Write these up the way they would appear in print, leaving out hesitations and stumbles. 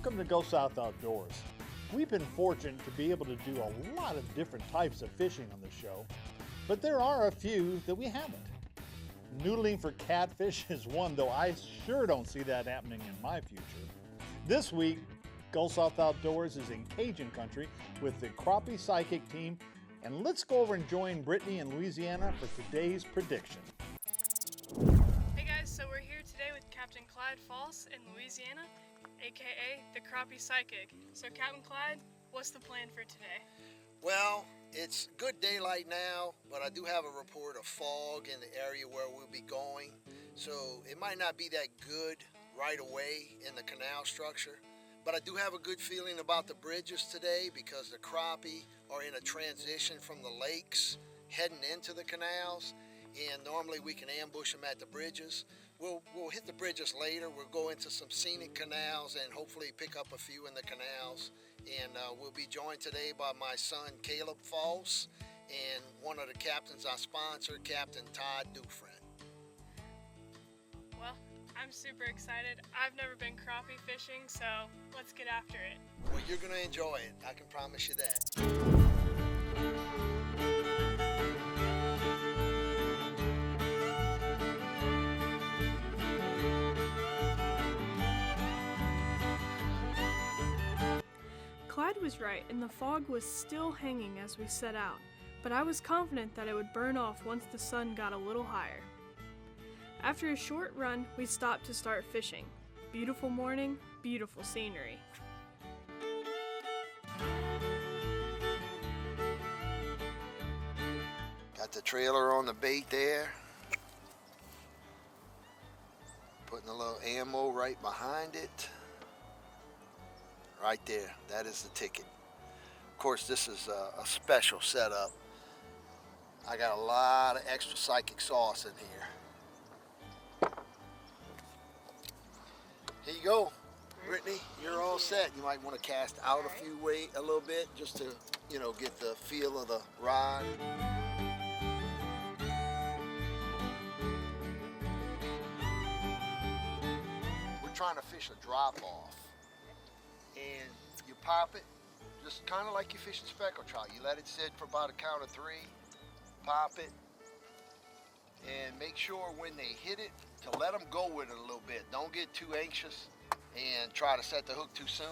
Welcome to Go South Outdoors. We've been fortunate to be able to do a lot of different types of fishing on the show, but there are a few that we haven't. Noodling for catfish is one, though I sure don't see that happening in my future. This week, Go South Outdoors is in Cajun Country with the Crappie Psychic team, and let's go over and join Brittany in Louisiana for today's prediction. Hey guys, so we're here today with Captain Clyde Folse in Louisiana, aka the Crappie Psychic. So Captain Clyde, what's the plan for today? Well, it's good daylight now, but I do have a report of fog in the area where we'll be going. So it might not be that good right away in the canal structure, but I do have a good feeling about the bridges today because the crappie are in a transition from the lakes heading into the canals, and normally we can ambush them at the bridges. We'll hit the bridges later. We'll go into some scenic canals and hopefully pick up a few in the canals. And we'll be joined today by my son Clyde Folse and one of the captains I sponsor, Captain Todd Dufresne. Well, I'm super excited. I've never been crappie fishing, so let's get after it. Well, you're going to enjoy it. I can promise you that. Clyde was right, and the fog was still hanging as we set out, but I was confident that it would burn off once the sun got a little higher. After a short run, we stopped to start fishing. Beautiful morning, beautiful scenery. Got the trailer on the bait there. Putting a little ammo right behind it. Right there, that is the ticket. Of course, this is a special setup. I got a lot of extra psychic sauce in here. Here you go, Brittany. You're all set. You might want to cast out a little bit, just to, get the feel of the rod. We're trying to fish a drop off. And you pop it, just kind of like you fishing speckled trout. You let it sit for about a count of 3, pop it, and make sure when they hit it to let them go with it a little bit. Don't get too anxious and try to set the hook too soon,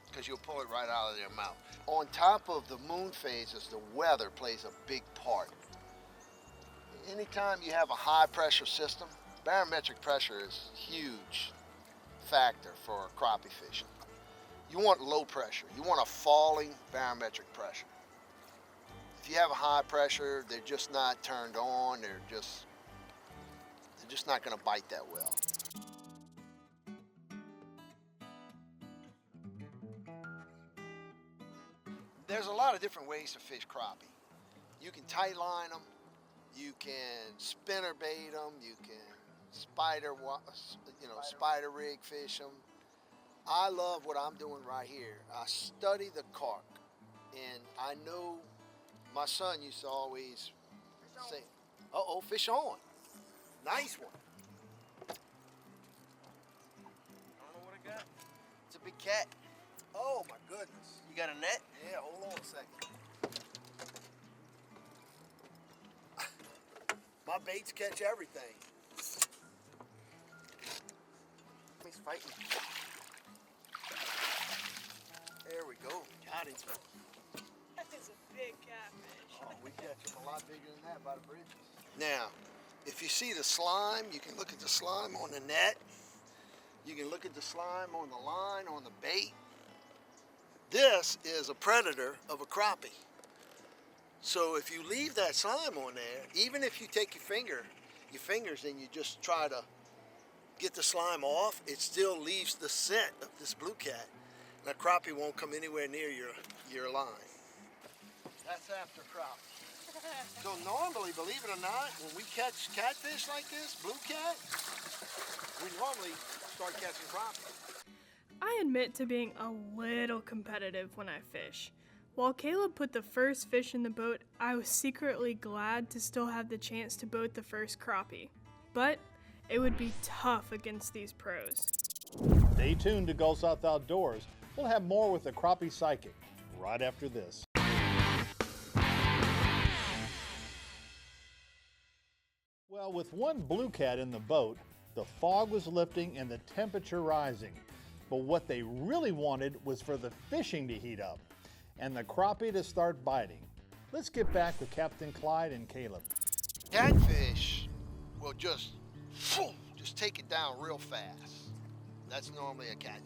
because you'll pull it right out of their mouth. On top of the moon phases, the weather plays a big part. Anytime you have a high pressure system, barometric pressure is a huge factor for crappie fishing. You want low pressure. You want a falling barometric pressure. If you have a high pressure, they're just not turned on. They're just not going to bite that well. There's a lot of different ways to fish crappie. You can tight line them. You can spinner bait them. You can spider rig fish them. I love what I'm doing right here. I study the carp, and I know my son used to always say, uh-oh, fish on. Nice one. I don't know what I got. It's a big cat. Oh my goodness. You got a net? Yeah, hold on a second. My baits catch everything. He's fighting. There we go. Got it. That is a big catfish. Oh, we catch them a lot bigger than that by the bridges. Now, if you see the slime, you can look at the slime on the net. You can look at the slime on the line, on the bait. This is a predator of a crappie. So if you leave that slime on there, even if you take your fingers and you just try to get the slime off, it still leaves the scent of this blue cat. And a crappie won't come anywhere near your line. That's after crappie. So normally, believe it or not, when we catch catfish like this, blue cat, we normally start catching crappie. I admit to being a little competitive when I fish. While Caleb put the first fish in the boat, I was secretly glad to still have the chance to boat the first crappie. But it would be tough against these pros. Stay tuned to Go South Outdoors We'll have more with the Crappie Psychic right after this. Well, with one blue cat in the boat, the fog was lifting and the temperature rising. But what they really wanted was for the fishing to heat up and the crappie to start biting. Let's get back with Captain Clyde and Caleb. Catfish will just take it down real fast. That's normally a catfish.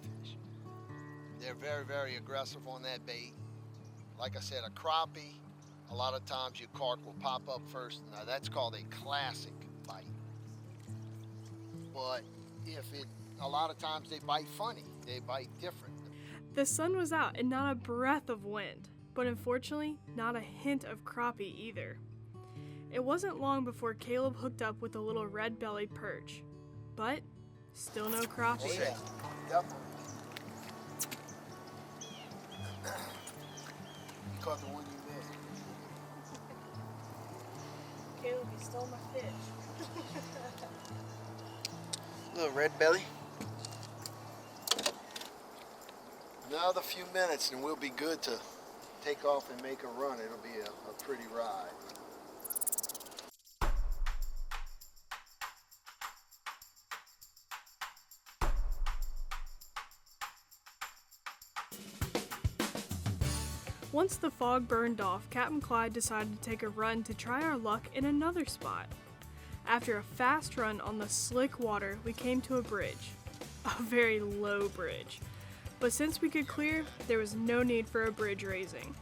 They're very, very aggressive on that bait. Like I said, a crappie, a lot of times your carp will pop up first. Now that's called a classic bite. But a lot of times they bite funny. They bite different. The sun was out and not a breath of wind, but unfortunately, not a hint of crappie either. It wasn't long before Caleb hooked up with a little red-bellied perch, but still no crappie. Oh yeah, definitely. You caught the one you missed. Caleb, you stole my fish. Little red belly. Another few minutes and we'll be good to take off and make a run. It'll be a pretty ride. Once the fog burned off, Captain Clyde decided to take a run to try our luck in another spot. After a fast run on the slick water, we came to a bridge. A very low bridge. But since we could clear, there was no need for a bridge raising.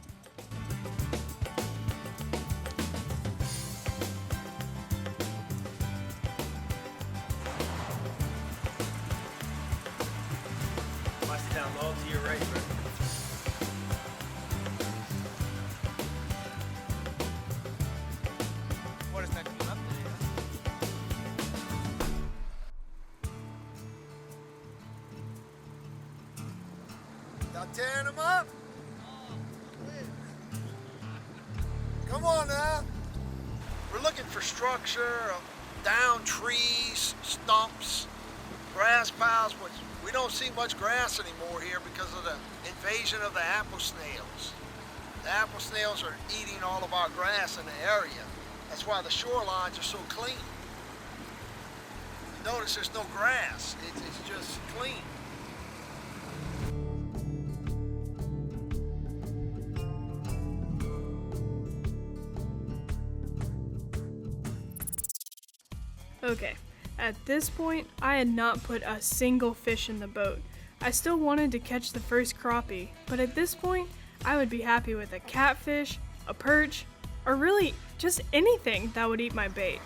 Watch it down low to your right, bro. What is that coming up there? Y'all tearing them up? Come on now. We're looking for structure, down trees, stumps, grass piles, but we don't see much grass anymore here because of the invasion of the apple snails. The apple snails are eating all of our grass in the area. That's why the shorelines are so clean. Notice there's no grass. It's just clean. Okay, at this point, I had not put a single fish in the boat. I still wanted to catch the first crappie, but at this point, I would be happy with a catfish, a perch, or really just anything that would eat my bait.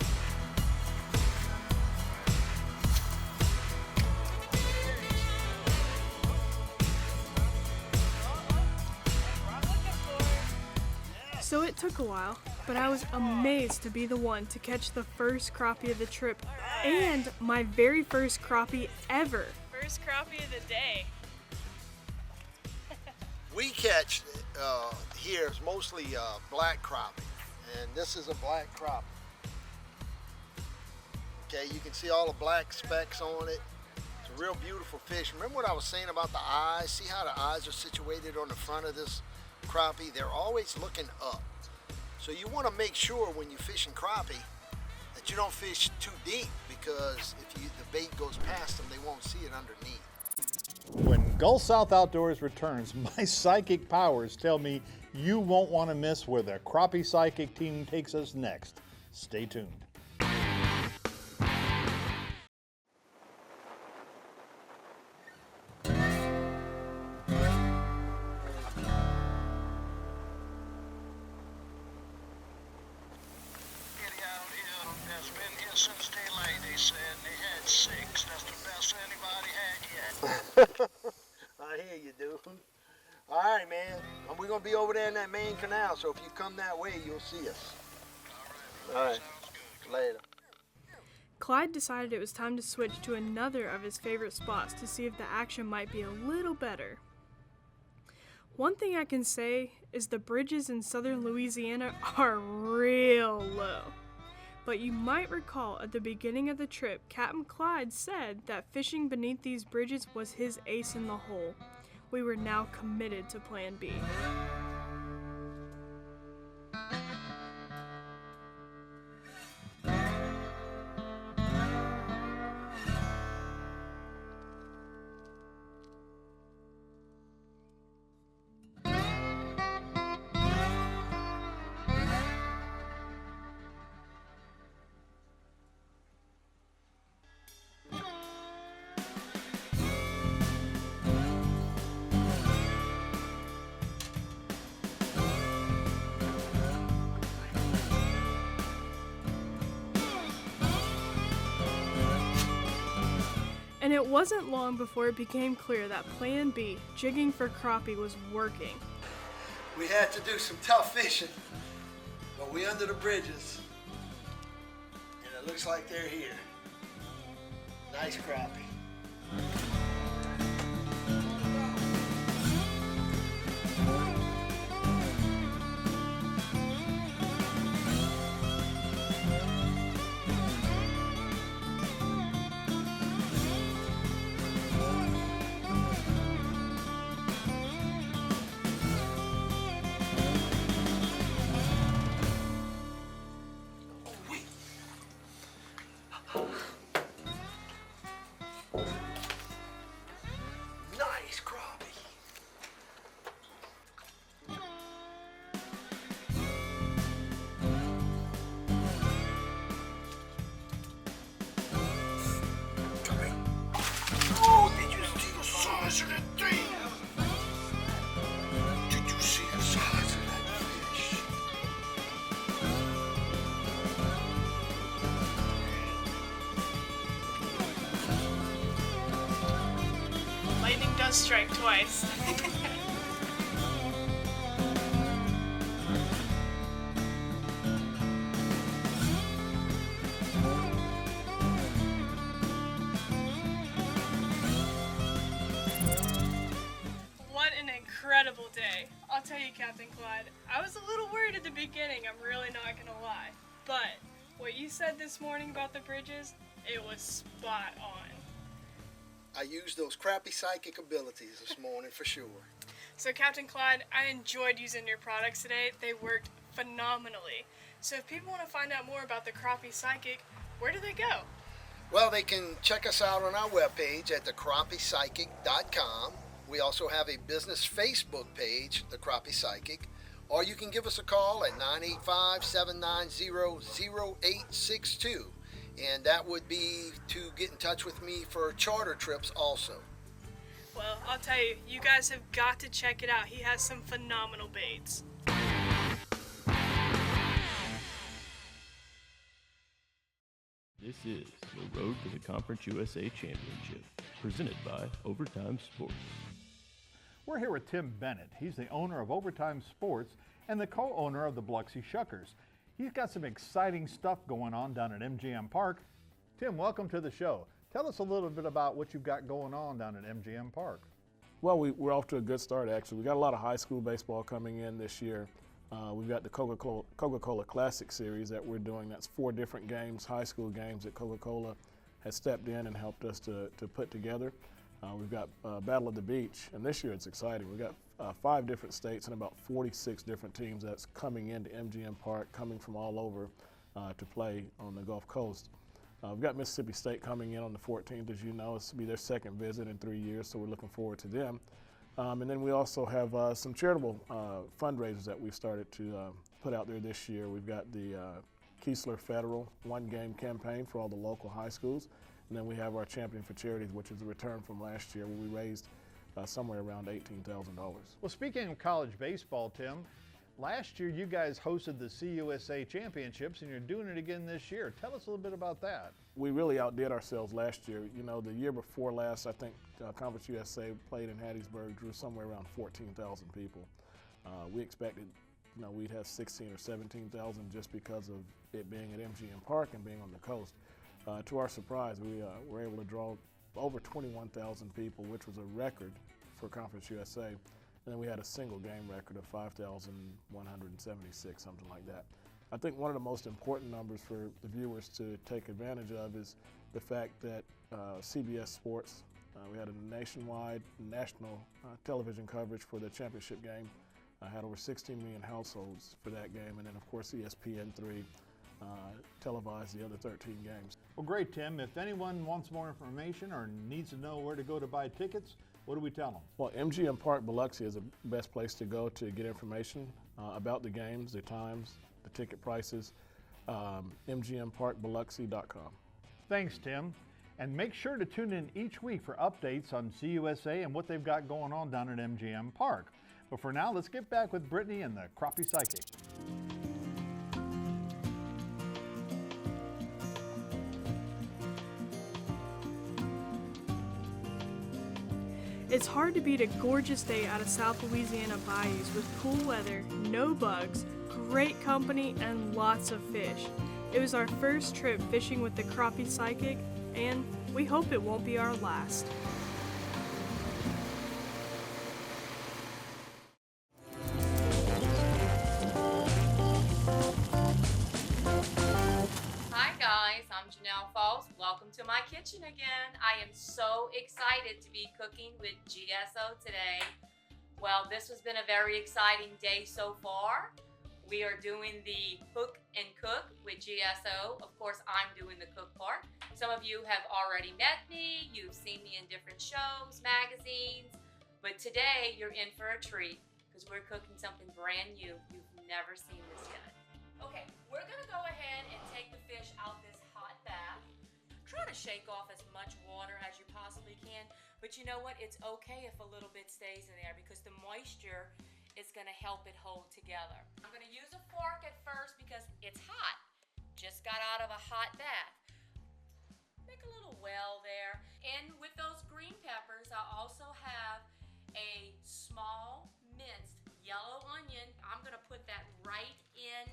So it took a while, but I was amazed to be the one to catch the first crappie of the trip and my very first crappie ever. First crappie of the day. We catch here is mostly black crappie, and this is a black crappie. Okay, you can see all the black specks on it. It's a real beautiful fish. Remember what I was saying about the eyes? See how the eyes are situated on the front of this crappie? They're always looking up. So you want to make sure when you're fishing crappie that you don't fish too deep, because if the bait goes past them, they won't see it underneath. When Gulf South Outdoors returns, my psychic powers tell me you won't want to miss where the Crappie Psychic team takes us next. Stay tuned. Since daylight, they said they had 6. That's the best anybody had yet. I hear you, dude. All right, man. We're gonna be over there in that main canal, so if you come that way, you'll see us. All right. Sounds good. Later. Clyde decided it was time to switch to another of his favorite spots to see if the action might be a little better. One thing I can say is the bridges in southern Louisiana are real low. But you might recall at the beginning of the trip, Captain Clyde said that fishing beneath these bridges was his ace in the hole. we were now committed to Plan B. And it wasn't long before it became clear that Plan B, jigging for crappie, was working. We had to do some tough fishing, but we under the bridges, and it looks like they're here. Nice crappie. Nice crappie. Oh, did you see the size of that thing? Did you see the size of that fish? Lightning does strike twice. What an incredible day. I'll tell you, Captain Clyde, I was a little worried at the beginning, I'm really not gonna lie. But what you said this morning about the bridges, it was spot on. I used those Crappie Psychic abilities this morning for sure. So Captain Clyde, I enjoyed using your products today. They worked phenomenally. So if people want to find out more about the Crappie Psychic, where do they go? Well, they can check us out on our webpage at thecrappiepsychic.com. We also have a business Facebook page, The Crappie Psychic, or you can give us a call at 985-790-0862. And that would be to get in touch with me for charter trips also. Well, I'll tell you, you guys have got to check it out. He has some phenomenal baits. This is the Road to the Conference USA Championship, presented by Overtime Sports. We're here with Tim Bennett. He's the owner of Overtime Sports and the co-owner of the Biloxi Shuckers. He's got some exciting stuff going on down at MGM Park. Tim, welcome to the show. Tell us a little bit about what you've got going on down at MGM Park. Well, we're off to a good start, actually. We got a lot of high school baseball coming in this year. We've got the Coca-Cola Classic Series that we're doing. That's 4 different games, high school games that Coca-Cola has stepped in and helped us to put together. We've got Battle of the Beach, and this year it's exciting. We've got 5 different states and about 46 different teams that's coming into MGM Park, coming from all over to play on the Gulf Coast. We've got Mississippi State coming in on the 14th, as you know. It's to be their second visit in 3 years, so we're looking forward to them. And then we also have some charitable fundraisers that we've started to put out there this year. We've got the Keesler Federal one-game campaign for all the local high schools. And then we have our Champion for Charities, which is a return from last year, where we raised somewhere around $18,000. Well, speaking of college baseball, Tim, last year you guys hosted the CUSA Championships, and you're doing it again this year. Tell us a little bit about that. We really outdid ourselves last year. You know, the year before last, I think Conference USA played in Hattiesburg, drew somewhere around 14,000 people. We expected, you know, we'd have 16 or 17,000 just because of it being at MGM Park and being on the coast. To our surprise, we were able to draw over 21,000 people, which was a record for Conference USA. And then we had a single game record of 5,176, something like that. I think one of the most important numbers for the viewers to take advantage of is the fact that CBS Sports We had a nationwide, national television coverage for the championship game. I had over 16 million households for that game, and then of course ESPN3 televised the other 13 games. Well, great, Tim. If anyone wants more information or needs to know where to go to buy tickets, what do we tell them? Well, MGM Park Biloxi is the best place to go to get information about the games, the times, the ticket prices. MGMParkBiloxi.com. Thanks, Tim. And make sure to tune in each week for updates on CUSA and what they've got going on down at MGM Park. But for now, let's get back with Brittany and the Crappie Psychic. It's hard to beat a gorgeous day out of South Louisiana bayous with cool weather, no bugs, great company, and lots of fish. It was our first trip fishing with the Crappie Psychic, and we hope it won't be our last. Hi guys, I'm Janelle Folse. Welcome to my kitchen again. I am so excited to be cooking with GSO today. Well, this has been a very exciting day so far. We are doing the hook and cook with GSO. Of course, I'm doing the cook part. Some of you have already met me. You've seen me in different shows, magazines. But today, you're in for a treat because we're cooking something brand new. You've never seen this yet. Okay, we're gonna go ahead and take the fish out this hot bath. Try to shake off as much water as you possibly can. But you know what? It's okay if a little bit stays in there because the moisture is going to help it hold together. I'm going to use a fork at first because it's hot. Just got out of a hot bath. Make a little well there. And with those green peppers, I also have a small minced yellow onion. I'm going to put that right in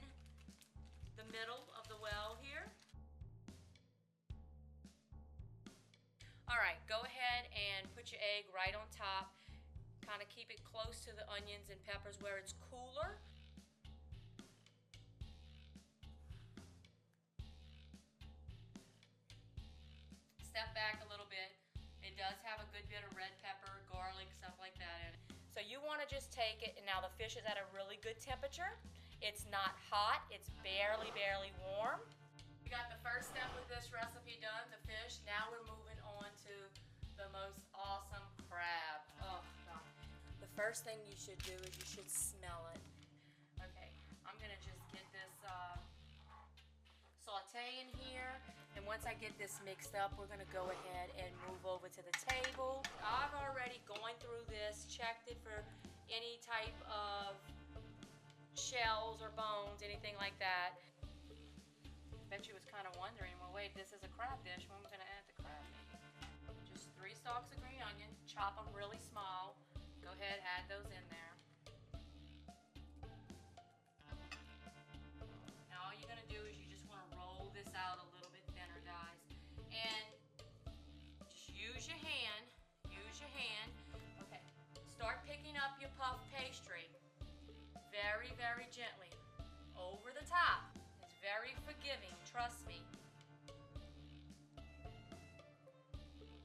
the middle of the well here. All right, go ahead and put your egg right on top. Kind of keep it close to the onions and peppers where it's cooler. Step back a little bit. It does have a good bit of red pepper, garlic, stuff like that in it. So you want to just take it, and now the fish is at a really good temperature. It's not hot, it's barely warm. We got the first step with this recipe done, the fish. Now we're moving on to the most awesome crab. Oh God. The first thing you should do is you should smell it. Okay, I'm gonna just get this saute in here, and once I get this mixed up, we're gonna go ahead and move over to the table. I've already gone through this, checked it for any type of shells or bones, anything like that. Bet you was kind of wondering, well wait, this is a crab dish, when am I gonna add the crab meat? Just 3 stalks of green onion, chop them really small. Go ahead, add those in there. Now all you're gonna do is you just wanna roll this out a little bit thinner, guys. And just use your hand, Okay, start picking up your puff pastry. Very, very gently. Over the top. It's very forgiving, trust me.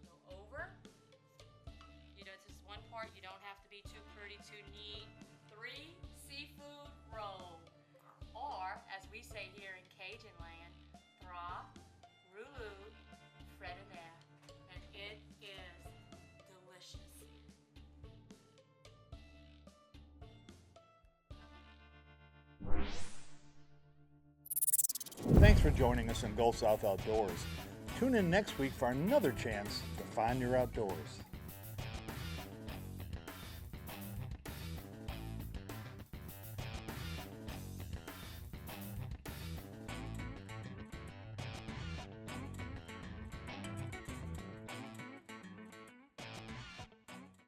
Go over. You know, this is one part, you don't have to be too pretty, too neat. 3 seafood roll. Or, as we say here in Cajun land, bras, roulou, fredinaire. And it is delicious. Thanks for joining us in Gulf South Outdoors. Tune in next week for another chance to find your outdoors.